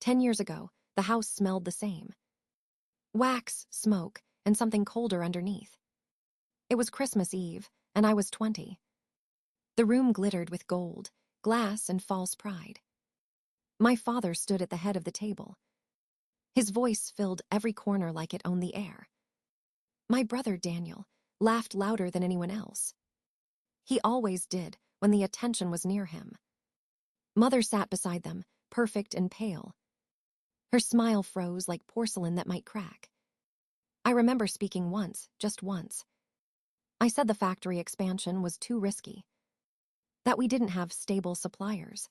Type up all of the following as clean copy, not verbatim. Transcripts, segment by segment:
10 years ago, the house smelled the same. Wax, smoke, and something colder underneath. It was Christmas Eve, and I was 20. The room glittered with gold, glass, and false pride. My father stood at the head of the table. His voice filled every corner like it owned the air. My brother Daniel laughed louder than anyone else. He always did when the attention was near him. Mother sat beside them, perfect and pale. Her smile froze like porcelain that might crack. I remember speaking once, just once. I said the factory expansion was too risky, that we didn't have stable suppliers,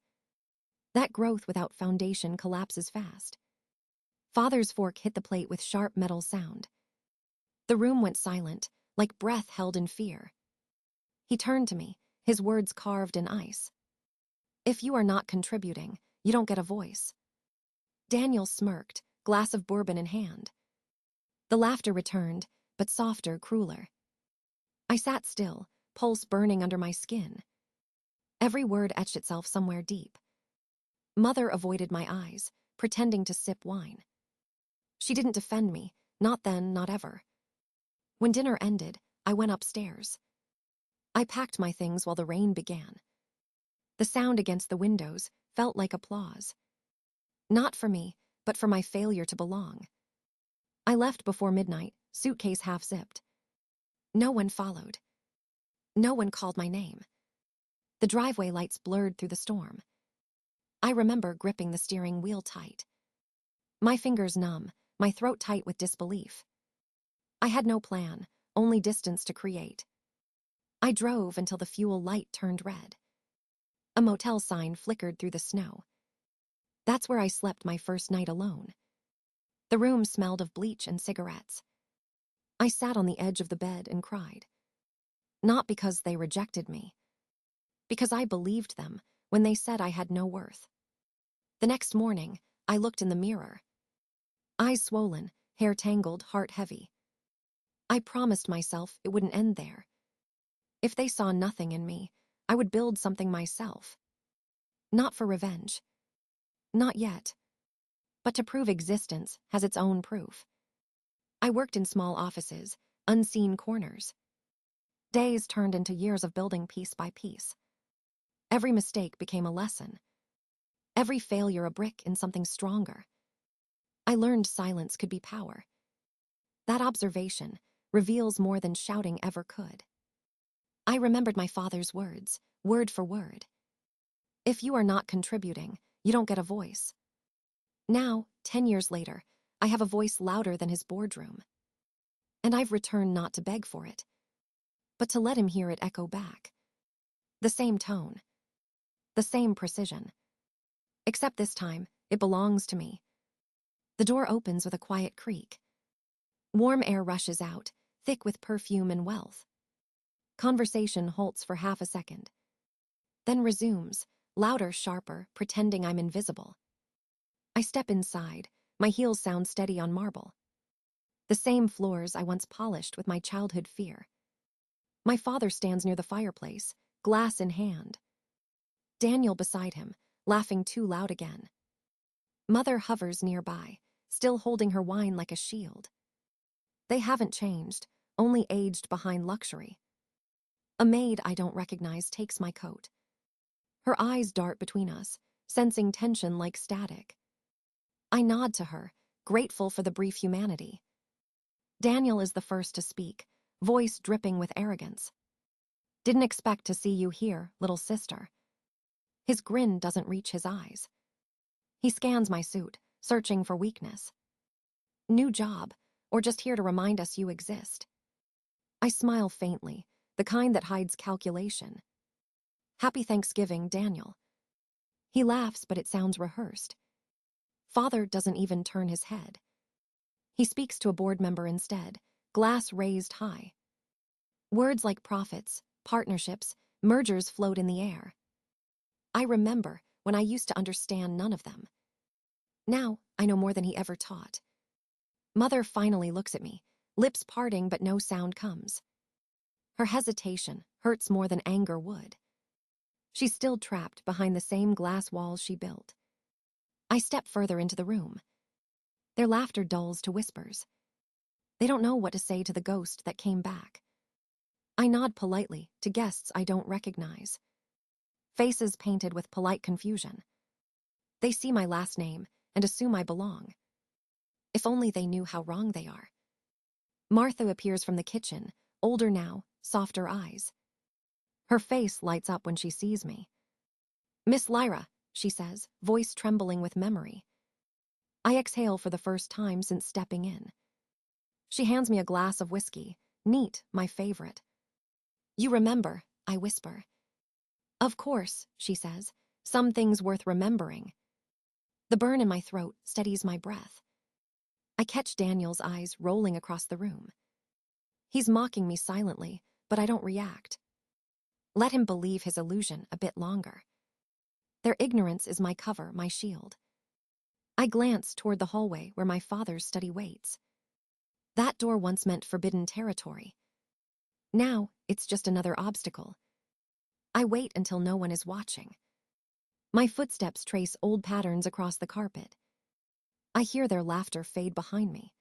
that growth without foundation collapses fast. Father's fork hit the plate with sharp metal sound. The room went silent, like breath held in fear. He turned to me, his words carved in ice. If you are not contributing, you don't get a voice. Daniel smirked, glass of bourbon in hand. The laughter returned, but softer, crueler. I sat still, pulse burning under my skin. Every word etched itself somewhere deep. Mother avoided my eyes, pretending to sip wine. She didn't defend me, not then, not ever. When dinner ended, I went upstairs. I packed my things while the rain began. The sound against the windows felt like applause. Not for me, but for my failure to belong. I left before midnight, suitcase half-zipped. No one followed. No one called my name. The driveway lights blurred through the storm. I remember gripping the steering wheel tight. My fingers numb, my throat tight with disbelief. I had no plan, only distance to create. I drove until the fuel light turned red. A motel sign flickered through the snow. That's where I slept my first night alone. The room smelled of bleach and cigarettes. I sat on the edge of the bed and cried. Not because they rejected me. Because I believed them when they said I had no worth. The next morning, I looked in the mirror. Eyes swollen, hair tangled, heart heavy. I promised myself it wouldn't end there. If they saw nothing in me, I would build something myself. Not for revenge. Not yet. But to prove existence has its own proof. I worked in small offices, unseen corners. Days turned into years of building piece by piece. Every mistake became a lesson. Every failure a brick in something stronger. I learned silence could be power. That observation reveals more than shouting ever could. I remembered my father's words, word for word. If you are not contributing, you don't get a voice. Now, 10 years later, I have a voice louder than his boardroom. And I've returned not to beg for it, but to let him hear it echo back. The same tone. The same precision. Except this time, it belongs to me. The door opens with a quiet creak. Warm air rushes out, thick with perfume and wealth. Conversation halts for half a second. Then resumes, louder, sharper, pretending I'm invisible. I step inside, my heels sound steady on marble. The same floors I once polished with my childhood fear. My father stands near the fireplace, glass in hand. Daniel beside him, laughing too loud again. Mother hovers nearby, still holding her wine like a shield. They haven't changed, only aged behind luxury. A maid I don't recognize takes my coat. Her eyes dart between us, sensing tension like static. I nod to her, grateful for the brief humanity. Daniel is the first to speak, voice dripping with arrogance. Didn't expect to see you here, little sister. His grin doesn't reach his eyes. He scans my suit, searching for weakness. New job, or just here to remind us you exist. I smile faintly, the kind that hides calculation. Happy Thanksgiving, Daniel. He laughs, but it sounds rehearsed. Father doesn't even turn his head. He speaks to a board member instead, glass raised high. Words like profits, partnerships, mergers float in the air. I remember when I used to understand none of them. Now I know more than he ever taught. Mother finally looks at me, lips parting but no sound comes. Her hesitation hurts more than anger would. She's still trapped behind the same glass walls she built. I step further into the room. Their laughter dulls to whispers. They don't know what to say to the ghost that came back. I nod politely to guests I don't recognize. Faces painted with polite confusion. They see my last name and assume I belong. If only they knew how wrong they are. Martha appears from the kitchen, older now, softer eyes. Her face lights up when she sees me. "Miss Lyra," she says, voice trembling with memory. I exhale for the first time since stepping in. She hands me a glass of whiskey, neat, my favorite. "You remember," I whisper. "Of course," she says, "some things worth remembering." The burn in my throat steadies my breath. I catch Daniel's eyes rolling across the room. He's mocking me silently, but I don't react. Let him believe his illusion a bit longer. Their ignorance is my cover, my shield. I glance toward the hallway where my father's study waits. That door once meant forbidden territory. Now, it's just another obstacle. I wait until no one is watching. My footsteps trace old patterns across the carpet. I hear their laughter fade behind me.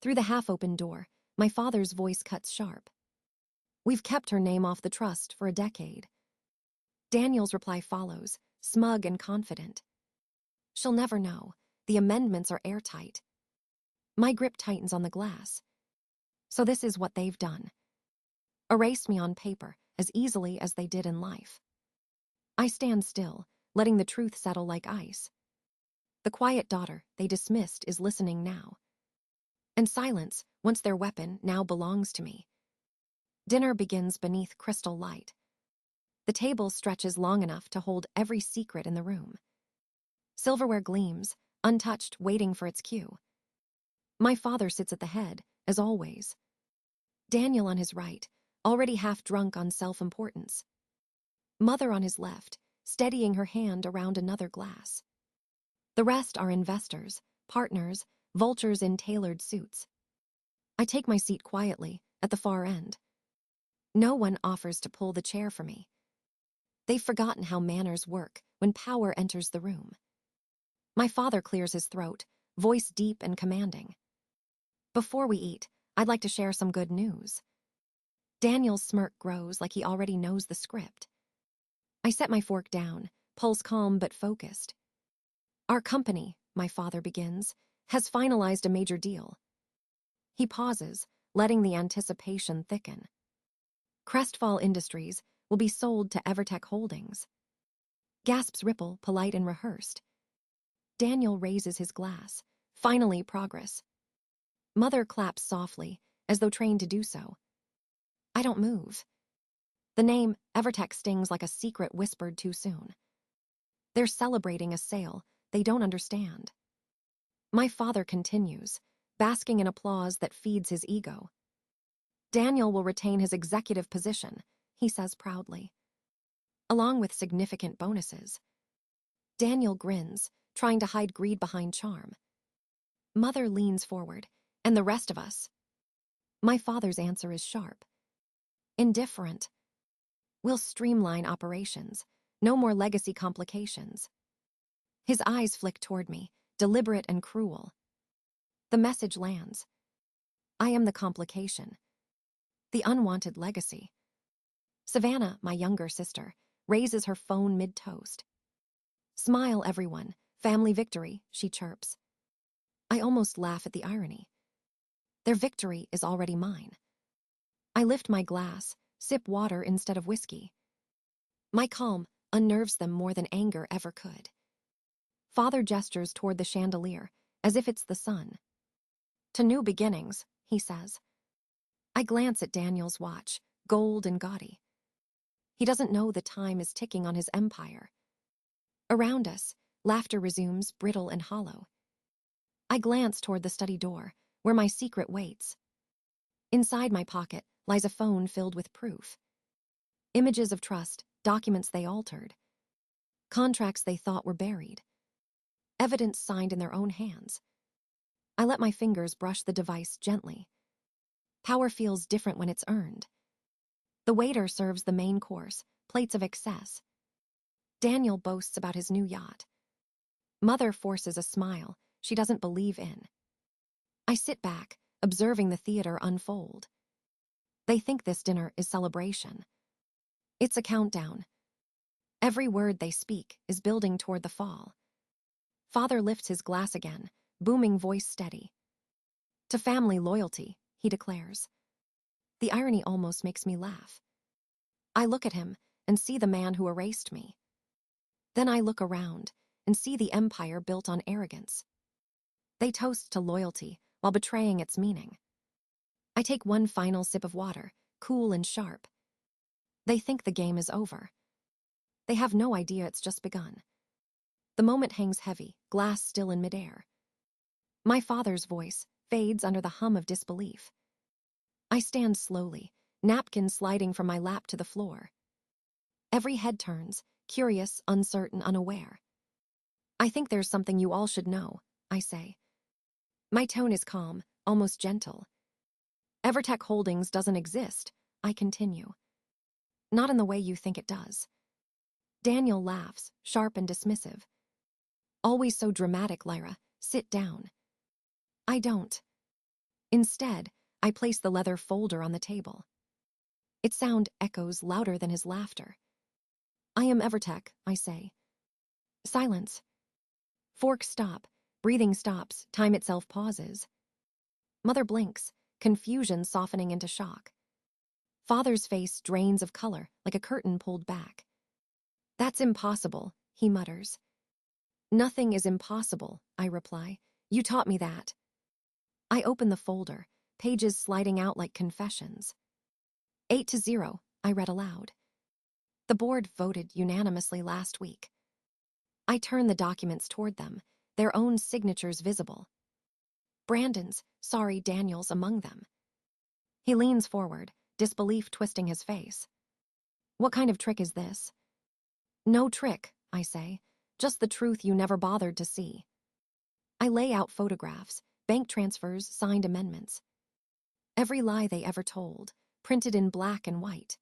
Through the half-open door, my father's voice cuts sharp. "We've kept her name off the trust for a decade." Daniel's reply follows, smug and confident. "She'll never know. The amendments are airtight." My grip tightens on the glass. So this is what they've done. Erase me on paper as easily as they did in life. I stand still, letting the truth settle like ice. The quiet daughter they dismissed is listening now. And silence, once their weapon, now belongs to me. Dinner begins beneath crystal light. The table stretches long enough to hold every secret in the room. Silverware gleams, untouched, waiting for its cue. My father sits at the head, as always. Daniel on his right, already half drunk on self-importance. Mother on his left, steadying her hand around another glass. The rest are investors, partners, vultures in tailored suits. I take my seat quietly, at the far end. No one offers to pull the chair for me. They've forgotten how manners work when power enters the room. My father clears his throat, voice deep and commanding. "Before we eat, I'd like to share some good news." Daniel's smirk grows like he already knows the script. I set my fork down, pulse calm but focused. "Our company," my father begins, "has finalized a major deal." He pauses, letting the anticipation thicken. Crestfall Industries will be sold to Evertech Holdings. Gasps ripple, polite and rehearsed. Daniel raises his glass. Finally, progress. Mother claps softly, as though trained to do so. I don't move. The name Evertech stings like a secret whispered too soon. They're celebrating a sale they don't understand. My father continues, basking in applause that feeds his ego. "Daniel will retain his executive position," he says proudly, "along with significant bonuses." Daniel grins, trying to hide greed behind charm. Mother leans forward, "And the rest of us?" My father's answer is sharp. "Indifferent. We'll streamline operations. No more legacy complications." His eyes flick toward me, deliberate and cruel. The message lands. I am the complication. The unwanted legacy. Savannah, my younger sister, raises her phone mid-toast. "Smile, everyone. Family victory," she chirps. I almost laugh at the irony. Their victory is already mine. I lift my glass, sip water instead of whiskey. My calm unnerves them more than anger ever could. Father gestures toward the chandelier, as if it's the sun. "To new beginnings," he says. I glance at Daniel's watch, gold and gaudy. He doesn't know the time is ticking on his empire. Around us, laughter resumes, brittle and hollow. I glance toward the study door, where my secret waits. Inside my pocket lies a phone filled with proof. Images of trust, documents they altered. Contracts they thought were buried. Evidence signed in their own hands. I let my fingers brush the device gently. Power feels different when it's earned. The waiter serves the main course, plates of excess. Daniel boasts about his new yacht. Mother forces a smile she doesn't believe in. I sit back, observing the theater unfold. They think this dinner is celebration. It's a countdown. Every word they speak is building toward the fall. Father lifts his glass again, booming voice steady. To family loyalty, he declares. The irony almost makes me laugh. I look at him and see the man who erased me. Then I look around and see the empire built on arrogance. They toast to loyalty while betraying its meaning. I take one final sip of water, cool and sharp. They think the game is over. They have no idea it's just begun. The moment hangs heavy, glass still in midair. My father's voice fades under the hum of disbelief. I stand slowly, napkin sliding from my lap to the floor. Every head turns, curious, uncertain, unaware. I think there's something you all should know, I say. My tone is calm, almost gentle. Evertech Holdings doesn't exist, I continue. Not in the way you think it does. Daniel laughs, sharp and dismissive. Always so dramatic, Lyra. Sit down. I don't. Instead, I place the leather folder on the table. Its sound echoes louder than his laughter. I am Evertech, I say. Silence. Forks stop, breathing stops, time itself pauses. Mother blinks, confusion softening into shock. Father's face drains of color like a curtain pulled back. That's impossible, he mutters. Nothing is impossible, I reply. You taught me that. I open the folder, pages sliding out like confessions. 8-0, I read aloud. The board voted unanimously last week. I turn the documents toward them, their own signatures visible. Brandon's, sorry, Daniel's among them. He leans forward, disbelief twisting his face. What kind of trick is this? No trick, I say, just the truth you never bothered to see. I lay out photographs, bank transfers, signed amendments. Every lie they ever told, printed in black and white.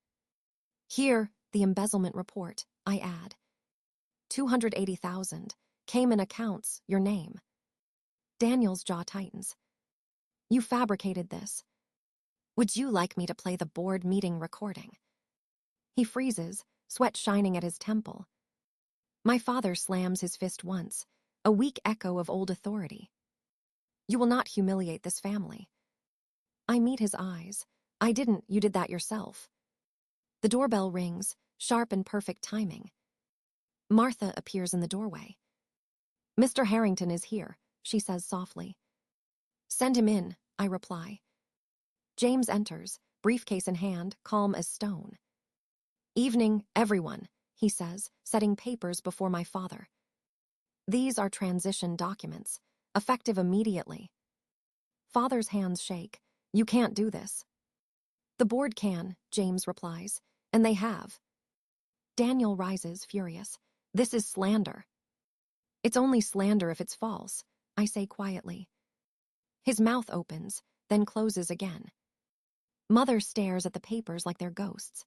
Here, the embezzlement report, I add. 280,000, Cayman accounts, your name. Daniel's jaw tightens. You fabricated this. Would you like me to play the board meeting recording? He freezes, sweat shining at his temple. My father slams his fist once, a weak echo of old authority. You will not humiliate this family. I meet his eyes. I didn't, you did that yourself. The doorbell rings, sharp and perfect timing. Martha appears in the doorway. Mr. Harrington is here, she says softly. Send him in, I reply. James enters, briefcase in hand, calm as stone. Evening, everyone, he says, setting papers before my father. These are transition documents, effective immediately. Father's hands shake. You can't do this. The board can, James replies, and they have. Daniel rises, furious. This is slander. It's only slander if it's false, I say quietly. His mouth opens, then closes again. Mother stares at the papers like they're ghosts.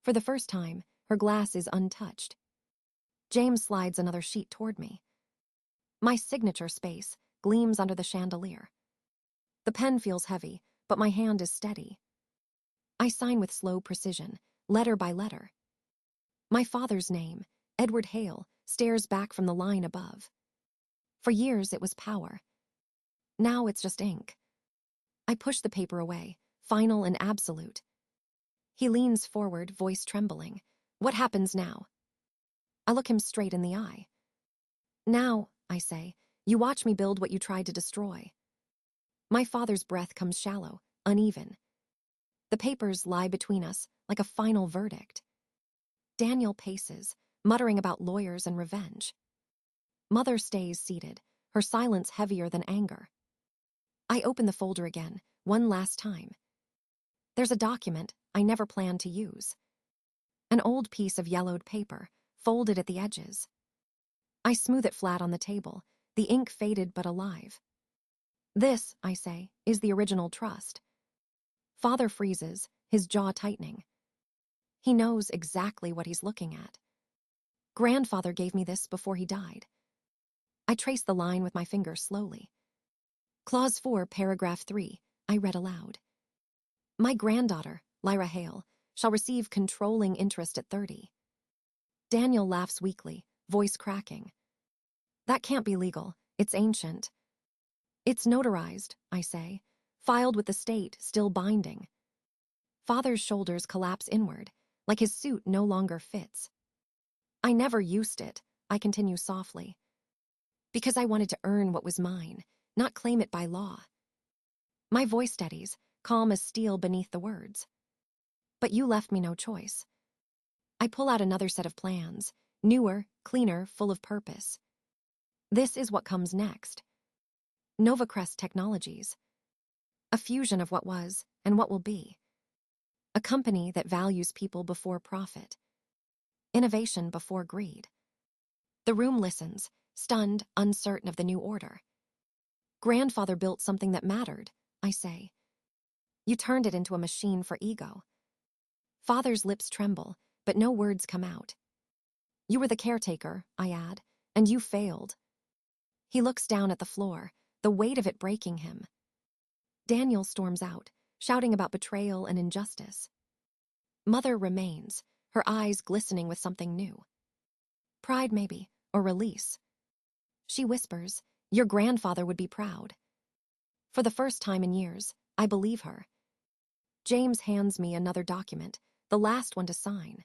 For the first time, her glass is untouched. James slides another sheet toward me. My signature space gleams under the chandelier. The pen feels heavy, but my hand is steady. I sign with slow precision, letter by letter. My father's name, Edward Hale, stares back from the line above. For years it was power. Now it's just ink. I push the paper away, final and absolute. He leans forward, voice trembling. What happens now? I look him straight in the eye. Now, I say, you watch me build what you tried to destroy. My father's breath comes shallow, uneven. The papers lie between us like a final verdict. Daniel paces, muttering about lawyers and revenge. Mother stays seated, her silence heavier than anger. I open the folder again, one last time. There's a document I never planned to use. An old piece of yellowed paper, folded at the edges. I smooth it flat on the table, the ink faded but alive. This, I say, is the original trust. Father freezes, his jaw tightening. He knows exactly what he's looking at. Grandfather gave me this before he died. I traced the line with my finger slowly. Clause 4, paragraph 3, I read aloud. My granddaughter, Lyra Hale, shall receive controlling interest at 30. Daniel laughs weakly, voice cracking. That can't be legal. It's ancient. It's notarized, I say, filed with the state, still binding. Father's shoulders collapse inward, like his suit no longer fits. I never used it, I continue softly. Because I wanted to earn what was mine, not claim it by law. My voice steadies, calm as steel beneath the words. But you left me no choice. I pull out another set of plans, newer, cleaner, full of purpose. This is what comes next. Novacrest Technologies. A fusion of what was and what will be. A company that values people before profit. Innovation before greed. The room listens, stunned, uncertain of the new order. Grandfather built something that mattered, I say. You turned it into a machine for ego. Father's lips tremble, but no words come out. You were the caretaker, I add, and you failed. He looks down at the floor, the weight of it breaking him. Daniel storms out, shouting about betrayal and injustice. Mother remains, her eyes glistening with something new. Pride, maybe, or release. She whispers, your grandfather would be proud. For the first time in years, I believe her. James hands me another document, the last one to sign.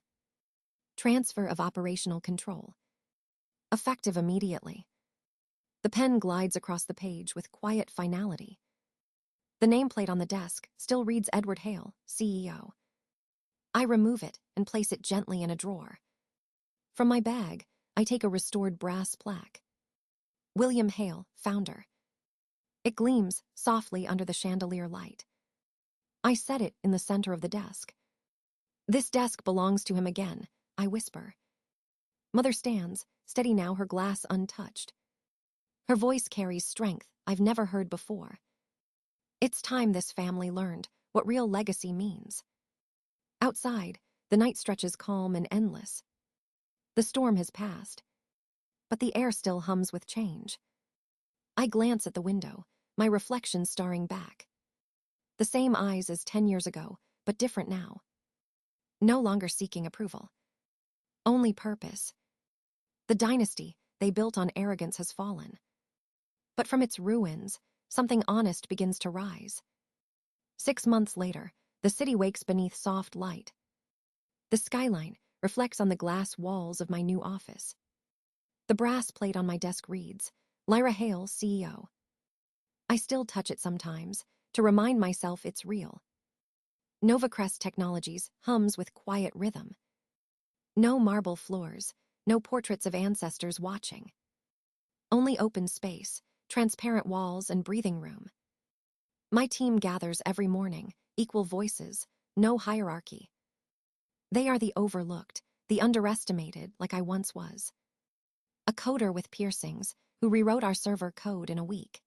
Transfer of operational control. Effective immediately. The pen glides across the page with quiet finality. The nameplate on the desk still reads Edward Hale, CEO. I remove it and place it gently in a drawer. From my bag, I take a restored brass plaque. William Hale, founder. It gleams softly under the chandelier light. I set it in the center of the desk. This desk belongs to him again, I whisper. Mother stands, steady now, her glass untouched. Her voice carries strength I've never heard before. It's time this family learned what real legacy means. Outside, the night stretches calm and endless. The storm has passed, but the air still hums with change. I glance at the window, my reflection staring back. The same eyes as 10 years ago, but different now. No longer seeking approval. Only purpose. The dynasty they built on arrogance has fallen. But from its ruins, something honest begins to rise. 6 months later, the city wakes beneath soft light. The skyline reflects on the glass walls of my new office. The brass plate on my desk reads, Lyra Hale, CEO. I still touch it sometimes, to remind myself it's real. Novacrest Technologies hums with quiet rhythm. No marble floors, no portraits of ancestors watching. Only open space, transparent walls, and breathing room. My team gathers every morning, equal voices, no hierarchy. They are the overlooked, the underestimated, like I once was. A coder with piercings who rewrote our server code in a week.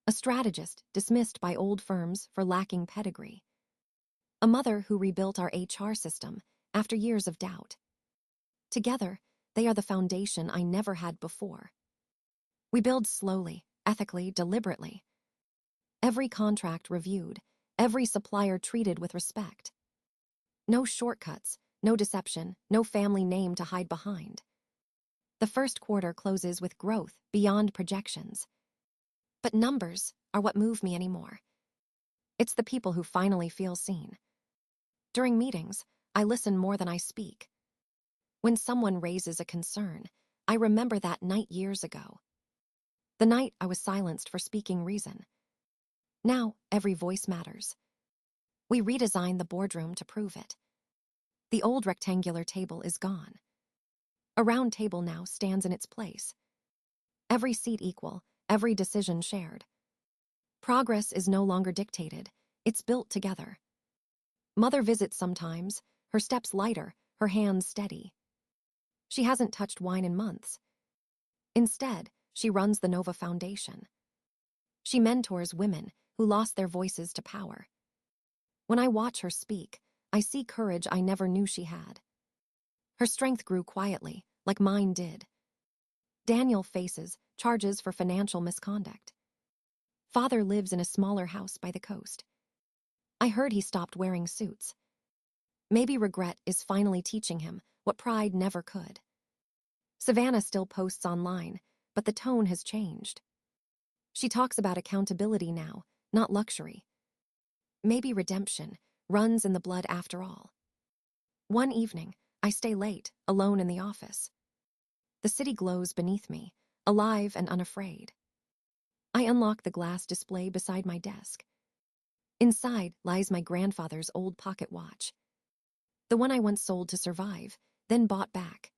A strategist dismissed by old firms for lacking pedigree. A mother who rebuilt our HR system after years of doubt. Together, they are the foundation I never had before. We build slowly, ethically, deliberately. Every contract reviewed, every supplier treated with respect. No shortcuts, no deception, no family name to hide behind. The first quarter closes with growth beyond projections. But numbers are what move me anymore. It's the people who finally feel seen. During meetings, I listen more than I speak. When someone raises a concern, I remember that night years ago. The night I was silenced for speaking reason. Now, every voice matters. We redesigned the boardroom to prove it. The old rectangular table is gone. A round table now stands in its place. Every seat equal, every decision shared. Progress is no longer dictated, it's built together. Mother visits sometimes, her steps lighter, her hands steady. She hasn't touched wine in months. Instead, she runs the Nova Foundation. She mentors women who lost their voices to power. When I watch her speak, I see courage I never knew she had. Her strength grew quietly, like mine did. Daniel faces, charges for financial misconduct. Father lives in a smaller house by the coast. I heard he stopped wearing suits. Maybe regret is finally teaching him what pride never could. Savannah still posts online, but the tone has changed. She talks about accountability now, not luxury. Maybe redemption runs in the blood after all. One evening, I stay late, alone in the office. The city glows beneath me, alive and unafraid. I unlock the glass display beside my desk. Inside lies my grandfather's old pocket watch. The one I once sold to survive, then bought back.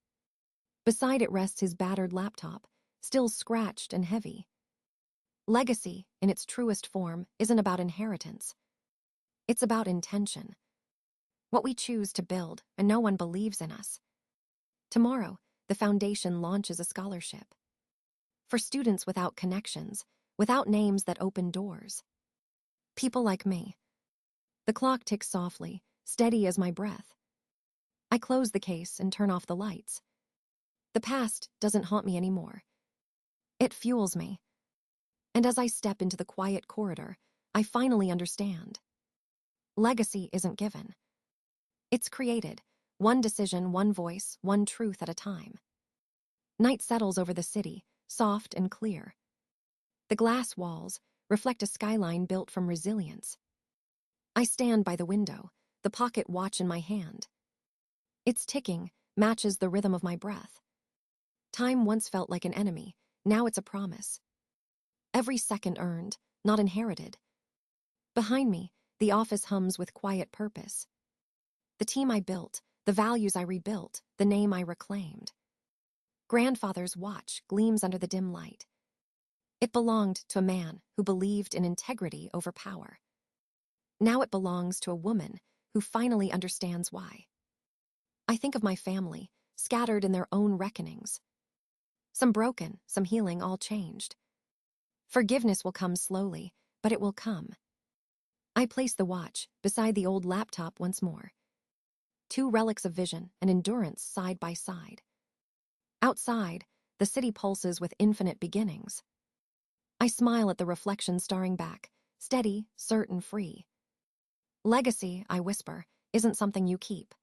Beside it rests his battered laptop, still scratched and heavy. Legacy, in its truest form, isn't about inheritance. It's about intention. What we choose to build, and no one believes in us. Tomorrow, the foundation launches a scholarship. For students without connections, without names that open doors. People like me. The clock ticks softly, steady as my breath. I close the case and turn off the lights. The past doesn't haunt me anymore. It fuels me. And as I step into the quiet corridor, I finally understand. Legacy isn't given. It's created, one decision, one voice, one truth at a time. Night settles over the city, soft and clear. The glass walls reflect a skyline built from resilience. I stand by the window, the pocket watch in my hand. Its ticking matches the rhythm of my breath. Time once felt like an enemy, now it's a promise. Every second earned, not inherited. Behind me, the office hums with quiet purpose. The team I built, the values I rebuilt, the name I reclaimed. Grandfather's watch gleams under the dim light. It belonged to a man who believed in integrity over power. Now it belongs to a woman who finally understands why. I think of my family, scattered in their own reckonings. Some broken, some healing, all changed. Forgiveness will come slowly, but it will come. I place the watch beside the old laptop once more. Two relics of vision and endurance side by side. Outside, the city pulses with infinite beginnings. I smile at the reflection staring back, steady, certain, free. Legacy, I whisper, isn't something you keep.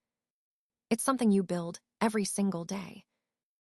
It's something you build every single day.